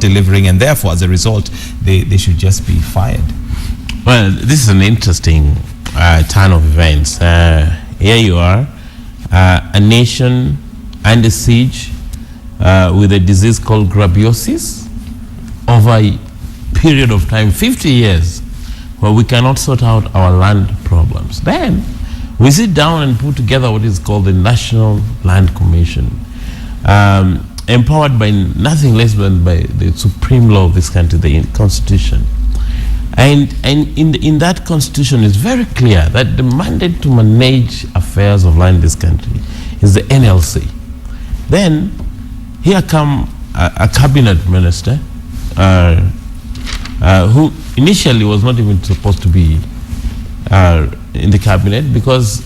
delivering, and therefore, as a result, they should just be fired. Well, this is an interesting turn of events. Here you are, a nation under siege with a disease called grabiosis over a period of time, 50 years, where we cannot sort out our land problems. Then we sit down and put together what is called the National Land Commission, empowered by nothing less than by the supreme law of this country, the Constitution. And in that Constitution, it's very clear that the mandate to manage affairs of land in this country is the NLC. Then here come a cabinet minister who initially was not even supposed to be in the cabinet, because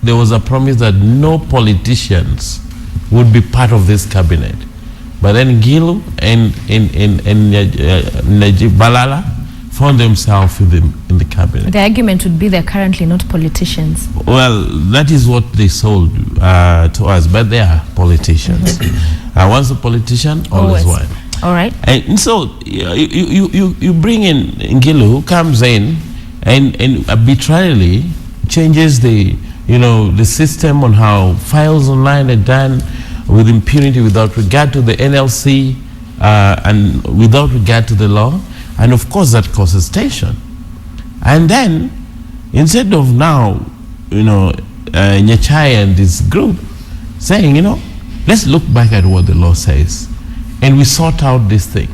there was a promise that no politicians would be part of this cabinet. But then Gilu and Najib Balala found themselves in the cabinet. The argument would be they're currently not politicians. Well, that is what they sold to us, but they are politicians. Once a politician, always one. All right. And so you bring in Ngilu, who comes in and arbitrarily changes the system on how files online are done with impunity, without regard to the NLC and without regard to the law. And of course that causes tension. And then instead of now, Nyachai and this group saying, let's look back at what the law says and we sort out this thing.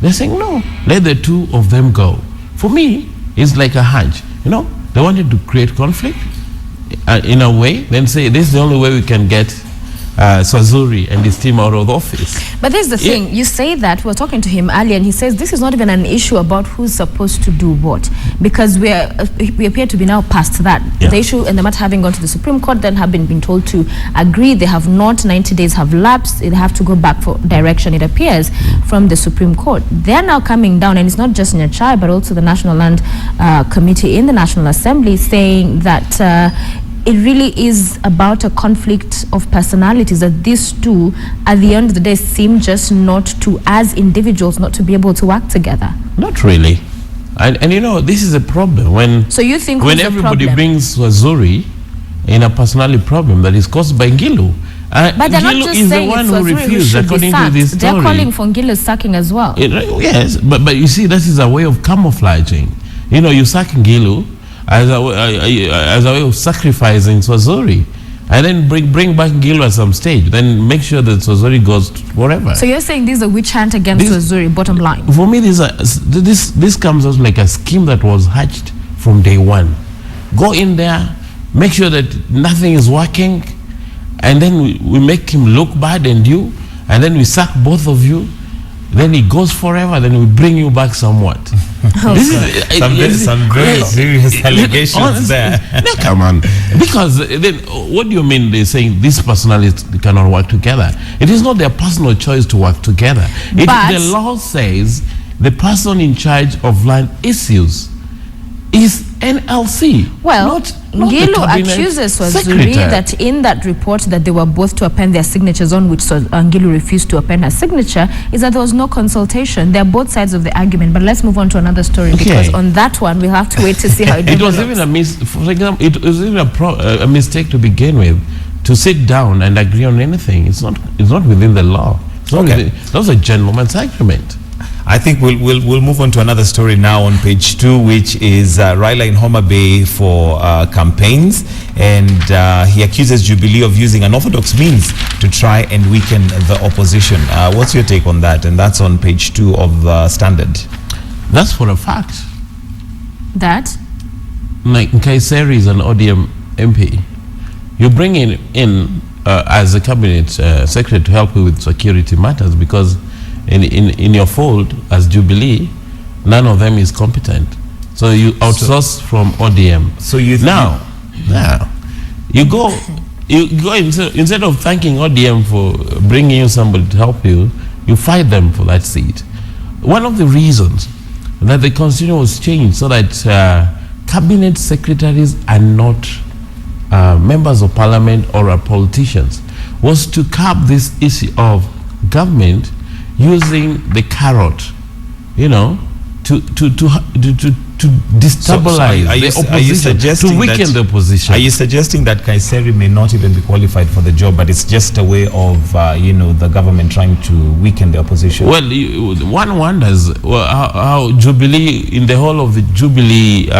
They're saying, no, let the two of them go. For me, it's like a hunch. They wanted to create conflict in a way, then say this is the only way we can get Swazuri and his team out of the office. But there's the thing, you say that, we were talking to him earlier, and he says this is not even an issue about who's supposed to do what, because we appear to be now past that. Yeah. The issue and the matter having gone to the Supreme Court, then have been told to agree. They have not, 90 days have lapsed, they have to go back for direction, it appears, from the Supreme Court. They're now coming down, and it's not just Nyachai, but also the National Land Committee in the National Assembly, saying that it really is about a conflict of personalities, that these two, at the end of the day, seem just not to, as individuals, not to be able to work together. Not really. And this is a problem when, so you think when everybody brings Swazuri in a personality problem that is caused by Ngilu. But they're Ngilu not just is saying the one it's who refused, according to this story. They're calling for Ngilu's sacking as well. Yes, but you see, this is a way of camouflaging. You sack Ngilu as a way of sacrificing Swazuri, and then bring back Ngilu at some stage, then make sure that Swazuri goes wherever. So you're saying this is a witch hunt against Swazuri, bottom line? For me, this comes out like a scheme that was hatched from day one. Go in there, make sure that nothing is working, and then we make him look bad and and then we sack both of you. Then he goes forever, then we bring you back somewhat. Some very serious allegations there. No, come on. Because then, what do you mean they're saying these personalities cannot work together? It is not their personal choice to work together. The law says the person in charge of land issues is NLC. Well, Ngilu accuses Swazuri that in that report that they were both to append their signatures on, which Ngilu refused to append her signature, is that there was no consultation. They're both sides of the argument. But let's move on to another story, because on that one we'll have to wait to see how it develops. Was even for example, it was even a mistake to begin with, to sit down and agree on anything. It's not within the law. That was a gentleman's agreement. I think we'll move on to another story now on page 2, which is Raila in Homa Bay for campaigns, and he accuses Jubilee of using unorthodox means to try and weaken the opposition. What's your take on that? And that's on page 2 of Standard. That's for a fact. That? Like Nkaiseri is an ODM MP. You bring him in as a cabinet secretary to help you with security matters, because in your fold as Jubilee, none of them is competent. So you outsource from ODM. So now you go instead of thanking ODM for bringing you somebody to help you, you fight them for that seat. One of the reasons that the constitution was changed so that cabinet secretaries are not members of parliament or are politicians was to curb this issue of government using the carrot, you know, to destabilize the opposition, to weaken the opposition. Are you suggesting that Kaiseri may not even be qualified for the job, but it's just a way of, you know, the government trying to weaken the opposition? Well, one wonders how Jubilee, in the whole of the Jubilee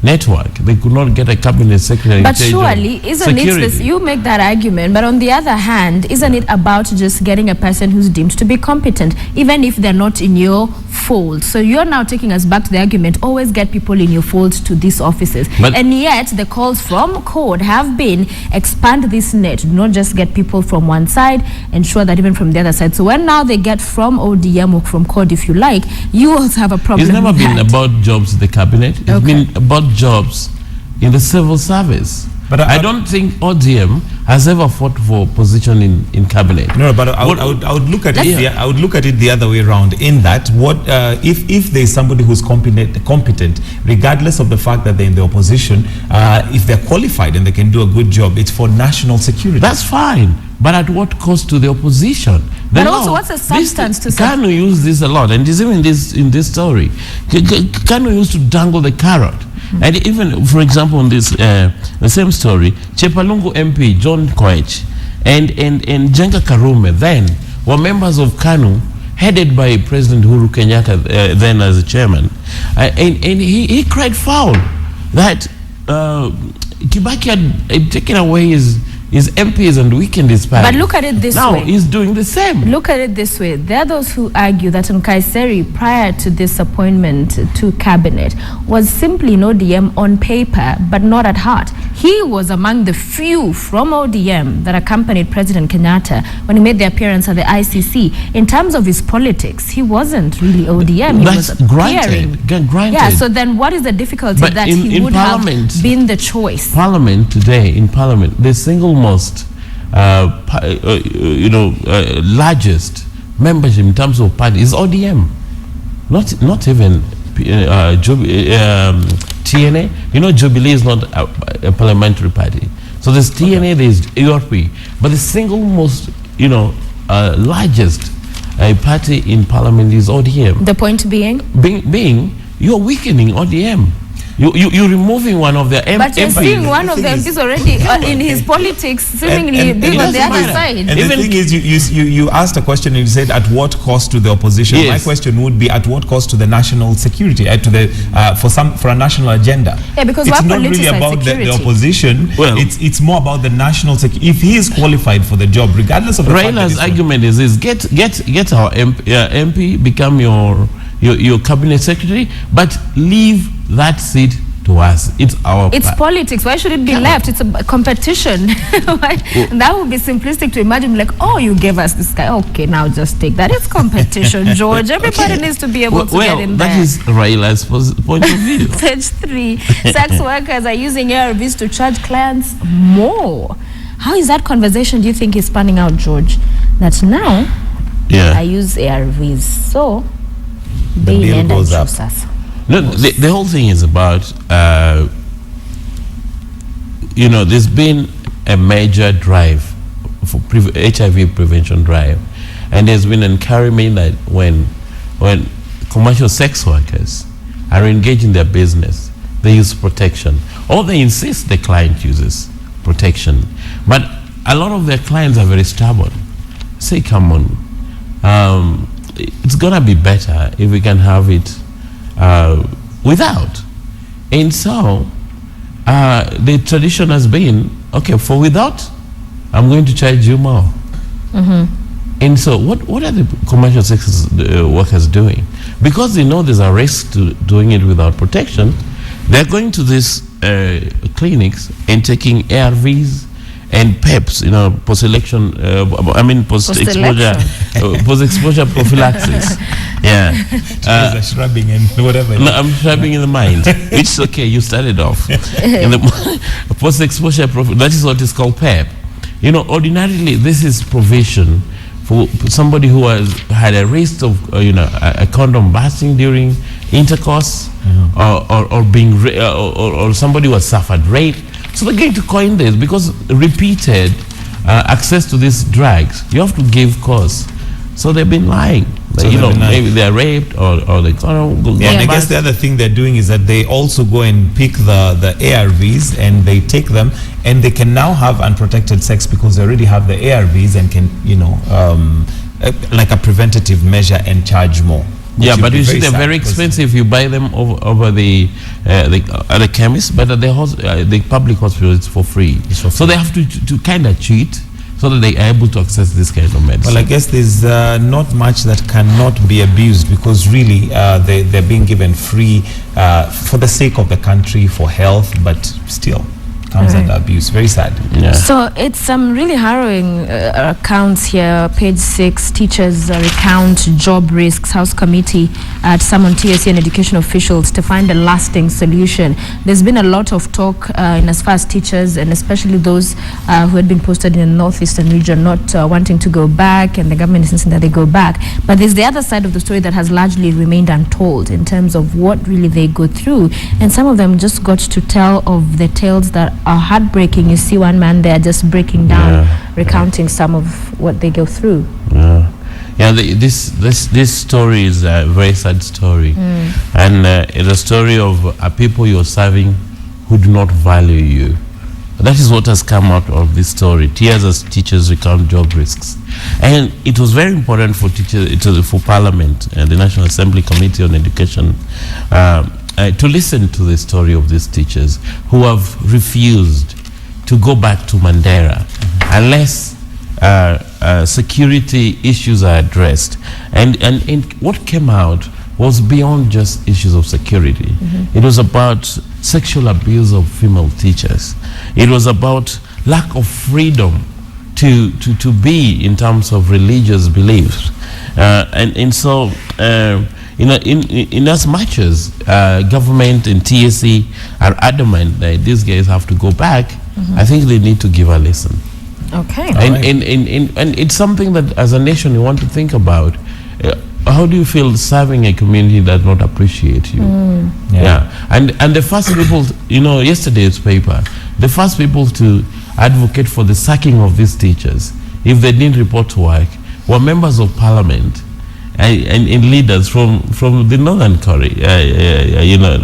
network, they could not get a cabinet secretary. But surely, isn't it this, you make that argument, but on the other hand, isn't it about just getting a person who's deemed to be competent, even if they're not in your fold? So you're now taking us back to the argument, always get people in your fold to these offices. And yet, the calls from code have been, expand this net, do not just get people from one side, ensure that even from the other side. So when now they get from ODM or from code, if you like, you also have a problem. It's never been about jobs in the cabinet. It's been about jobs in the civil service. But I don't think ODM has ever fought for position in cabinet. No, but I would look at it. I would look at it the other way around. In that, what if there is somebody who's competent, regardless of the fact that they're in the opposition, if they're qualified and they can do a good job, it's for national security. That's fine, but at what cost to the opposition? But also, what's the substance to say? Can we use this a lot? And it's even in this story, can we use to dangle the carrot? And even, for example, in this the same story, Chepalungu MP John Koech and Jenga Karume then were members of KANU, headed by President Uhuru Kenyatta then as the chairman, and he cried foul that Kibaki had taken away his MPs and weakened his party. But look at it this way. Now he's doing the same. Look at it this way. There are those who argue that Nkaiseri, prior to this appointment to cabinet, was simply an ODM on paper, but not at heart. He was among the few from ODM that accompanied President Kenyatta when he made the appearance at the ICC. In terms of his politics, he wasn't really ODM. He was appearing. Granted. Yeah, so then what is the difficulty that he would have been the choice? Parliament today, in Parliament, the single most largest membership in terms of party is ODM, not even TNA. You know, Jubilee is not a parliamentary party, so there's TNA, there's URP, but the single most largest party in Parliament is ODM. The point being you're weakening ODM. You're removing one of their MPs. But you're seeing one of them is already in his politics, seemingly being on the other side. And the thing is, you asked a question and you said, at what cost to the opposition? Yes. My question would be, at what cost to the national security, to the for a national agenda? Yeah, because it's not really about the opposition. Well, it's more about the national security. If he is qualified for the job, regardless of the Raila's argument is get our MP, become your cabinet secretary, but leave that seat to us. It's politics. Why should it be left? It's a competition. That would be simplistic to imagine, like, oh, you gave us this guy, okay, now just take that. It's competition, George. Everybody needs to be able to get in there. That is Raila's point of view. Page 3, sex workers are using ARVs to charge clients more. How is that conversation, do you think, is panning out, George? That now I use ARVs, so the bill goes up. No, the whole thing is about, there's been a major drive for HIV prevention drive, and there's been encouragement that when commercial sex workers are engaged in their business, they use protection, or they insist the client uses protection. But a lot of their clients are very stubborn. Say, come on, it's gonna be better if we can have it without. And so the tradition has been, okay, for without, I'm going to charge you more. And so what are the commercial sex workers doing? Because they know there's a risk to doing it without protection, they're going to these clinics and taking ARVs and PEPs, post-election, post-exposure prophylaxis. Yeah. Shrubbing and whatever. No, I'm shrubbing in the mind. It's okay, you started off. In the post-exposure that is what is called PEP. Ordinarily, this is provision for somebody who has had a risk of, a condom bursting during intercourse, or being, or somebody who has suffered rape. So they're going to coin this because repeated access to these drugs, you have to give cause So they've been lying. So You know, they've been lying. maybe they're raped or they go Yeah, and I back. guess the other thing they're doing is that they also go and pick the ARVs and they take them, and they can now have unprotected sex because they already have the ARVs and can, you know, like a preventative measure and charge more. Yeah, Which but would you be see, they're sad very because- expensive. You buy them over the at the chemist, but at the public hospital it's for free. It's for So free. they have to kind of cheat so that they are able to access this kind of medicine. Well, I guess there's not much that cannot be abused because really they're being given free for the sake of the country, for health, but still comes Right. under abuse. Very sad. Yeah. So it's some really harrowing accounts here. Page 6, teachers recount job risks. House committee to summon TSC and education officials to find a lasting solution. There's been a lot of talk in as far as teachers, and especially those who had been posted in the northeastern region, not wanting to go back, and the government is insisting that they go back. But there's the other side of the story that has largely remained untold in terms of what really they go through. And some of them just got to tell of the tales that are heartbreaking. You see one man there just breaking down, Yeah. recounting some of what they go through. Yeah, yeah. This story is a very sad story, and it's a story of people you're serving who do not value you. That is what has come out of this story. Tears as teachers recount job risks, and it was very important for teachers, for Parliament and the National Assembly Committee on Education. To listen to the story of these teachers who have refused to go back to Mandera unless security issues are addressed. And what came out was beyond just issues of security. It was about sexual abuse of female teachers. It was about lack of freedom to be in terms of religious beliefs. And so in as much as government and TSC are adamant that these guys have to go back, I think they need to give a lesson. Okay. And it's something that as a nation we want to think about. How do you feel serving a community that not appreciate you? Yeah. And the first people, yesterday's paper, the first people to advocate for the sacking of these teachers, if they didn't report to work, were members of parliament and leaders from the northern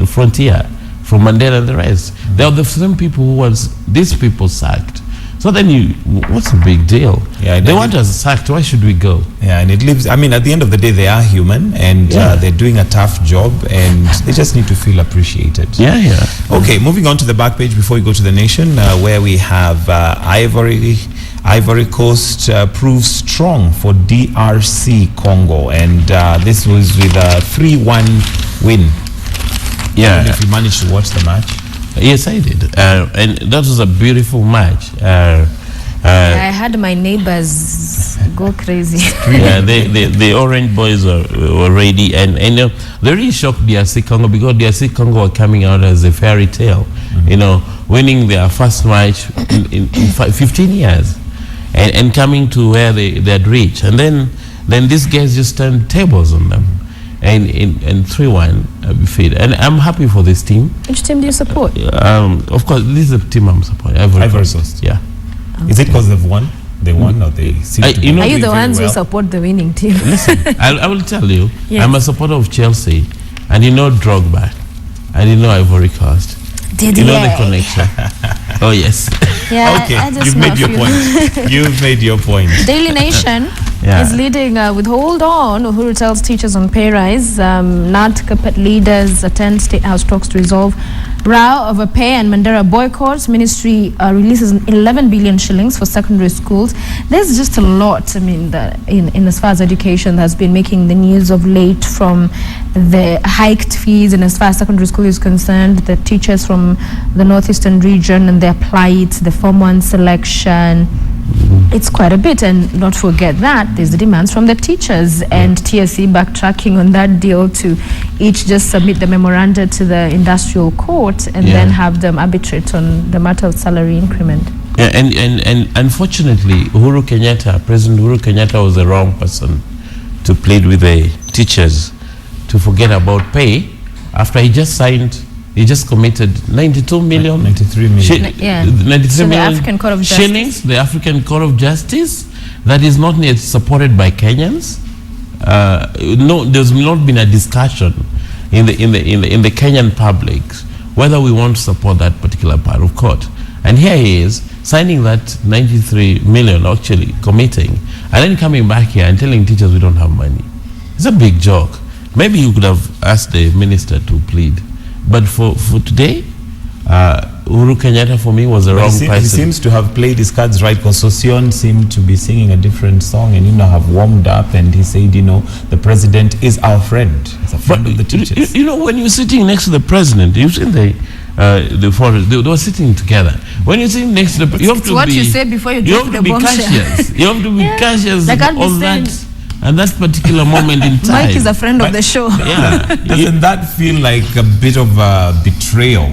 frontier, from Mandela and the rest. They are the same people who want these people sacked. So then what's the big deal? Yeah, they want us sacked, why should we go? Yeah, and it lives, I mean, at the end of the day, they are human, and they're doing a tough job, and they just need to feel appreciated. Yeah. Okay, moving on to the back page before we go to the nation, where we have Ivory Coast proves strong for DRC Congo, and this was with a 3-1 win. Yeah. And if you managed to watch the match. Yes, I did. And that was a beautiful match. I had my neighbors go crazy. Yeah, the Orange Boys were ready, and they really shocked DRC Congo because DRC Congo were coming out as a fairy tale, winning their first match in 15 years, and coming to where they had reached, and then these guys just turned tables on them, and 3-1 defeat. And I'm happy for this team. Which team do you support? Of course, this is the team I'm supporting. Ivory Coast. Yeah. Is it because they've won? They won, or they seem to be Are you doing the very ones who well? support the winning team? Listen, I will tell you, Yes. I'm a supporter of Chelsea, and Drogba, and Ivory Coast. Did You know the connection. Oh, yes. Yeah, Okay, I just you've know made a your few. point. You've made your point. Daily Nation Yeah. is leading with hold on. Uhuru tells teachers on pay rise. NAT Capet leaders attend State House talks to resolve row over pay and Mandera boycotts. Ministry releases 11 billion shillings for secondary schools. There's just a lot, I mean, in as far as education that's been making the news of late, from the hiked fees, and as far as secondary school is concerned, the teachers from the northeastern region and their plight, the Form 1 selection. It's quite a bit, and not forget that there's the demands from the teachers, and TSC backtracking on that deal to each just submit the memoranda to the industrial court and then have them arbitrate on the matter of salary increment. Yeah, and unfortunately, President Uhuru Kenyatta was the wrong person to plead with the teachers to forget about pay after he just committed 92 million 93 million. 93 So the million African Court of Justice. shillings, the African Court of Justice, that is not yet supported by Kenyans. No, there's not been a discussion in the Kenyan public whether we want to support that particular part of court. And here he is signing that 93 million, actually committing, and then coming back here and telling teachers we don't have money. It's a big joke. Maybe you could have asked the minister to plead. But for today, Uhuru Kenyatta for me was the wrong person. He seems to have played his cards right, because Sosion seemed to be singing a different song and, have warmed up, and he said, the president is our friend. He's a friend of the teachers. When you're sitting next to the president, you've seen the forest, they were sitting together. When you're sitting next to the, you have to what be, you say before you get to the cautious. You have to be cautious on that. At that particular moment in time. Mike is a friend of the show. Yeah. Doesn't that feel like a bit of a betrayal?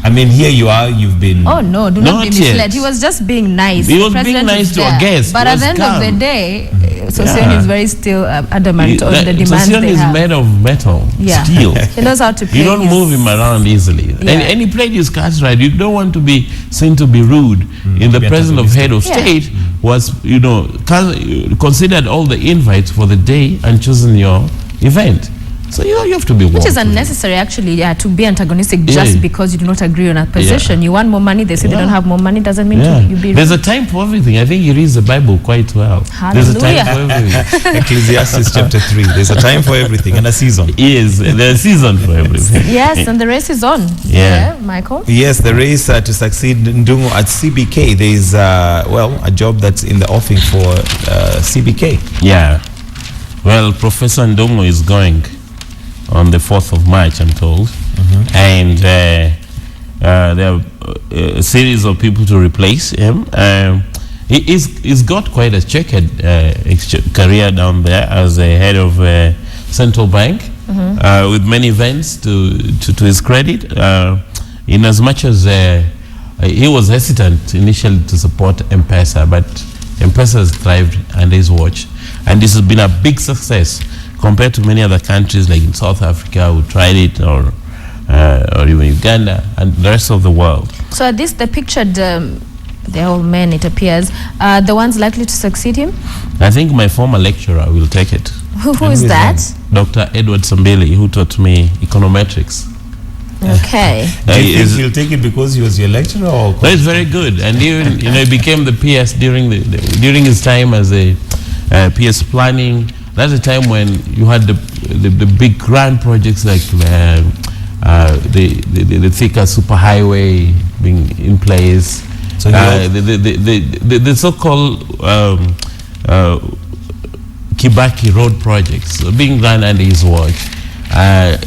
I mean, here you are, you've been... Oh, no, do not be misled. He was just being nice. He was being nice to a guest. But at the end of the day, Sosion is very still adamant on the demands Sosion they is have. made of metal, steel. He knows how to play. You don't move him around easily. And he played his cards right. You don't want to be seen to be rude in the presence of head of state was, considered all the invites for the day and chosen your event. So you have to be warm. Which is unnecessary, actually, to be antagonistic just because you do not agree on a position. You want more money, they say they don't have more money, doesn't mean you be... There's a time for everything. I think he reads the Bible quite well. Hallelujah. There's a time for everything. Ecclesiastes chapter 3. There's a time for everything and a season. Yes, there's a season for everything. Yes, and the race is on. Michael? Yes, the race to succeed Ndungu at CBK. There is, a job that's in the offing for CBK. Yeah. Well, Professor Ndungu is going on the 4th of March, I'm told. And there are a series of people to replace him. He's got quite a checkered career down there as the head of central bank, with many events to his credit. In as much as he was hesitant initially to support M-Pesa, but M-Pesa has thrived under his watch. And this has been a big success compared to many other countries like in South Africa who tried it, or even Uganda and the rest of the world. So are these the pictured, they're all men, it appears, the ones likely to succeed him? I think my former lecturer will take it. Who is that? Dr. Edward Sambeli, who taught me econometrics. Okay. Do you think he'll take it because he was your lecturer? Or no, it's very good. And even, he became the PS during his time as a PS planning. That's the time when you had the big grand projects like the Thika superhighway being in place. So the so-called Kibaki road projects being run under his watch.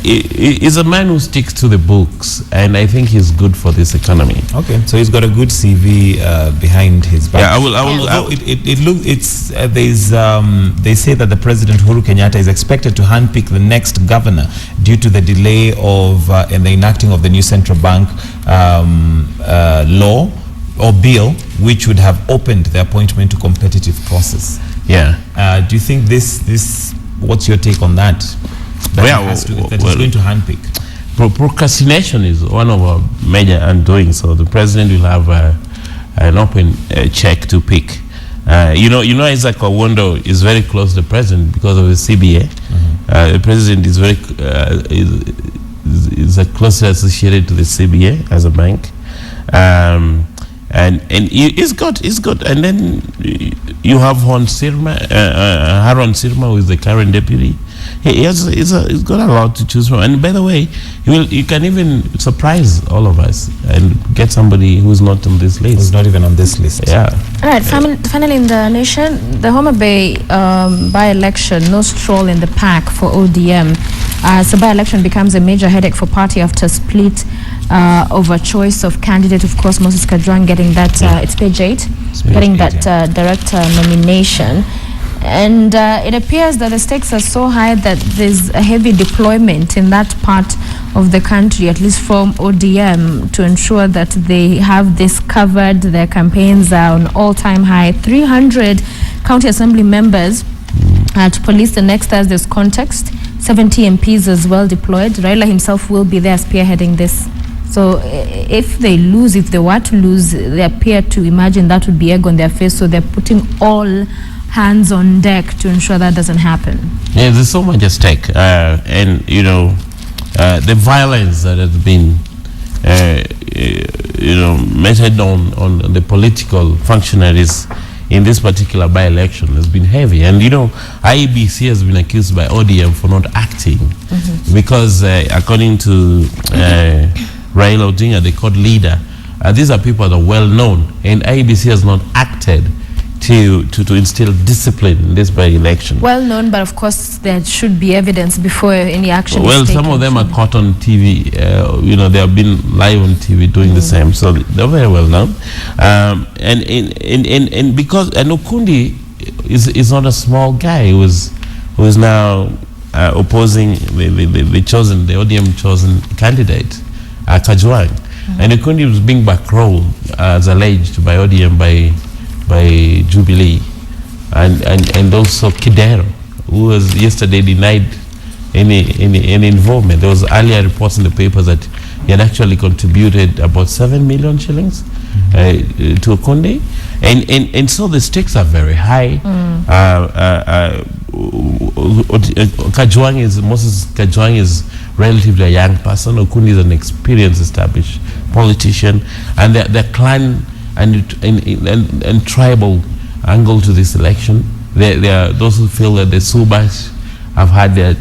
He's a man who sticks to the books, and I think he's good for this economy. Okay, so he's got a good CV behind his back. Yeah, I will. They say that the President Uhuru Kenyatta is expected to handpick the next governor due to the delay of in the enacting of the new central bank law or bill, which would have opened the appointment to competitive process. Yeah. Do you think this? What's your take on that? That he's going to handpick. Procrastination is one of our major undoings. So the president will have an open check to pick. Isaac Kawondo is very close to the president because of the CBA. The president is very is closely associated to the CBA as a bank, and he's good. And then you have Haron Sirma, who is the current deputy. He's got a lot to choose from. And by the way, you can even surprise all of us and get somebody who's not on this list. Who's not even on this list. Yeah. All right, finally in the nation, the Homa Bay by-election, no stroll in the pack for ODM. So by-election becomes a major headache for party after split over choice of candidate. Of course, Moses Kajwang getting that, it's page 8, getting that director nomination. And it appears that the stakes are so high that there's a heavy deployment in that part of the country, at least from ODM, to ensure that they have this covered. Their campaigns are on all-time high. 300 county assembly members to police the next Thursday's context. 70 MPs as well deployed. Raila himself will be there spearheading this. So if they were to lose, they appear to imagine that would be egg on their face. So they're putting all hands on deck to ensure that doesn't happen? Yeah, there's so much at stake, and the violence that has been meted on the political functionaries in this particular by-election has been heavy. And IEBC has been accused by ODM for not acting because according to Raila Odinga, the court leader, these are people that are well known, and IEBC has not acted to instill discipline in this by-election. Well known, but of course there should be evidence before any action Well, is taken. some of them are caught on TV. They have been live on TV doing the same, so they're very well known. And because Okundi is not a small guy who is now opposing the ODM chosen candidate, Kajwang. And Okundi was being backrolled, as alleged by ODM by Jubilee, and also Kidero, who was yesterday denied any involvement. There was earlier reports in the papers that he had actually contributed about 7 million shillings to Okundi, and so the stakes are very high. Moses Kajwang is relatively a young person. Okundi is an experienced, established politician, and the clan and tribal angle to this election. There are those who feel that the Subas have had their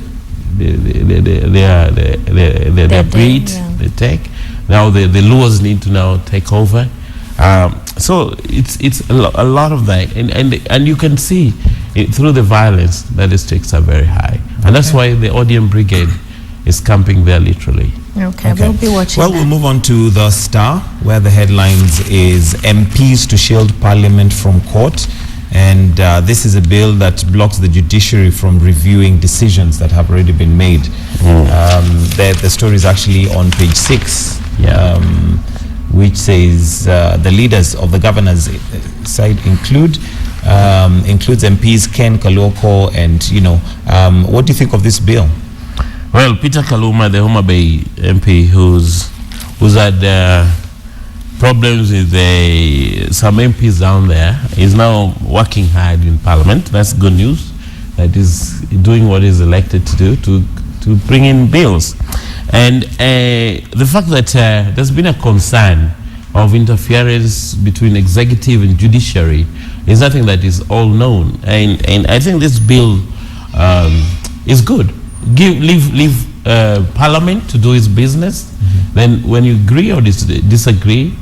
breed, they take. Now the Luos need to now take over. So it's a lot of that, and you can see through the violence that the stakes are very high, and that's why the ODM brigade is camping there literally. Okay, we'll be watching. Well, we'll move on to the Star, where the headlines is MPs to shield Parliament from court. And this is a bill that blocks the judiciary from reviewing decisions that have already been made. The story is actually on page 6, which says the leaders of the governor's side includes MPs Ken Kaloko, and what do you think of this bill? Well, Peter Kaluma, the Homa Bay MP, who's had problems with some MPs down there, is now working hard in Parliament. That's good news. That is doing what he's elected to do, to bring in bills. And the fact that there's been a concern of interference between executive and judiciary is nothing that is all known. And I think this bill is good. Leave Parliament to do its business. Then when you agree or disagree,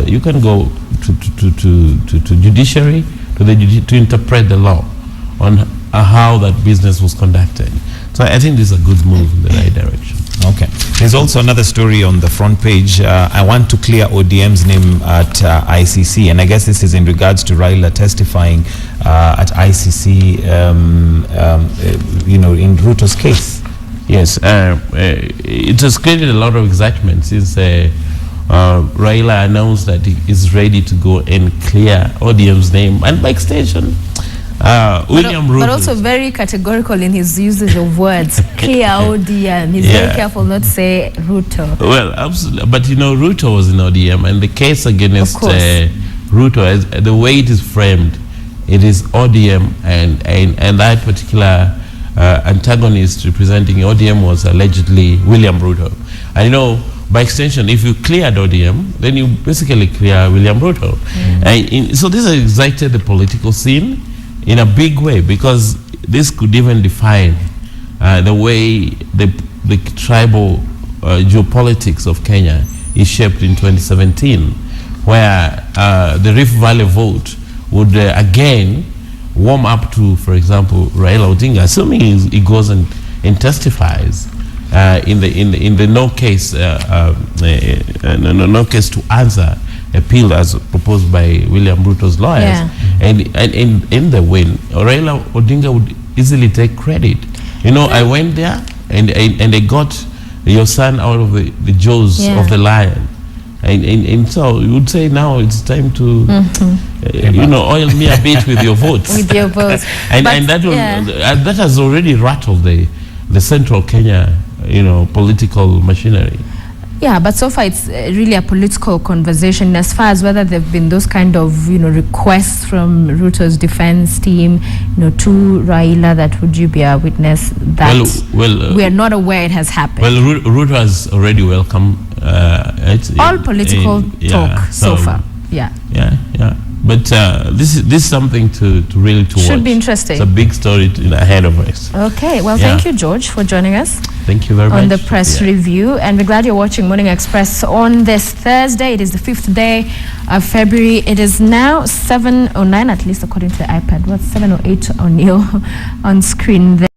you can go to judiciary to interpret the law on how that business was conducted. So I think this is a good move in the right direction. Okay. There's also another story on the front page. I want to clear ODM's name at ICC, and I guess this is in regards to Raila testifying at ICC, in Ruto's case. Yes, it has created a lot of excitement since Raila announced that he is ready to go and clear ODM's name, and by extension, William Ruto. But also very categorical in his usage of words. Clear ODM. He's very careful not to say Ruto. Well, absolutely. But Ruto was in ODM, and the case against Ruto, the way it is framed, it is ODM, and that particular antagonist representing ODM was allegedly William Ruto. And by extension, if you cleared ODM, then you basically clear William Ruto. And so this has excited the political scene in a big way, because this could even define the way the tribal geopolitics of Kenya is shaped in 2017, where the Rift Valley vote would again warm up to, for example, Raila Odinga, assuming he goes and testifies in the no case to answer appeal as proposed by William Ruto's lawyers, and in the win, Raila Odinga would easily take credit. I went there and they got your son out of the jaws of the lion. And so you would say now it's time to, oil me a bit with your votes. With your votes. and that has already rattled the central Kenya, political machinery. Yeah, but so far it's really a political conversation as far as whether there have been those kind of, requests from Ruto's defense team, to Raila that would you be a witness that we are not aware it has happened. Well, Ruto has already welcomed all political talk so far. Yeah. But this is something to really watch. Should be interesting. It's a big story ahead of us. Okay, well, thank you, George, for joining us. Thank you very much. On the press review. And we're glad you're watching Morning Express on this Thursday. It is the 5th day of February. It is now 7:09, at least according to the iPad. What's 7:08 on your on screen there?